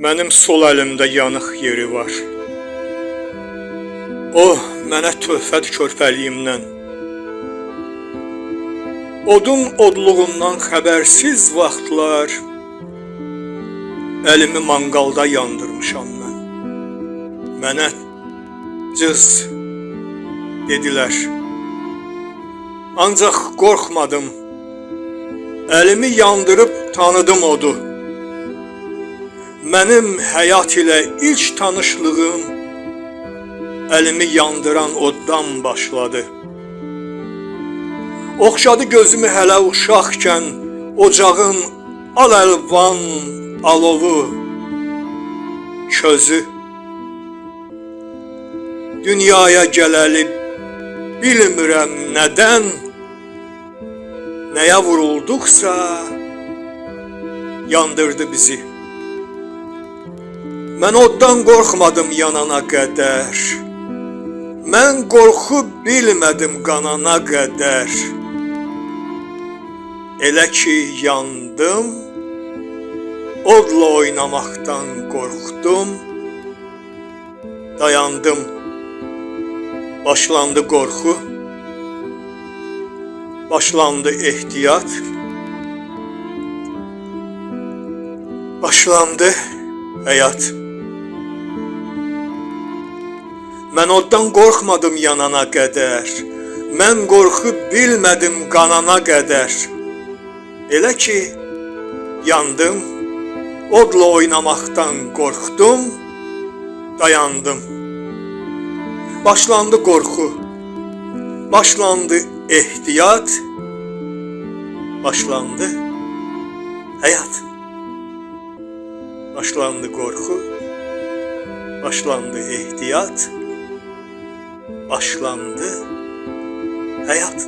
Mənim sol əlimdə yanıq yeri var. O, mənə töhfədir körpəliyimdən. Odun odluğundan xəbərsiz vaxtlar əlimi manqalda yandırmışam mən. Mənə cız dedilər. Ancaq qorxmadım. Əlimi yandırıb tanıdım odu. Mənim həyat ilə ilk tanışlığım əlimi yandıran oddan başladı. Oxşadı gözümü hələ uşaqkən ocağın al-əlvan alovu, közü. Dünyaya gələli bilmirəm nədən, nəyə vurulduqsa yandırdı bizi. Mən oddan qorxmadım yanana qədər. Mən qorxu bilmədim qanana qədər. Elə ki yandım, odla oynamaqdan qorxdum. Dayandım, başlandı qorxu, başlandı ehtiyat, başlandı həyat. Mən oddan qorxmadım yanana qədər. Mən qorxu bilmədim qanana qədər. Elə ki yandım, odla oynamaqdan qorxdum, dayandım. Başlandı qorxu, başlandı ehtiyat, başlandı həyat. Başlandı qorxu, başlandı ehtiyat, başlandı həyat.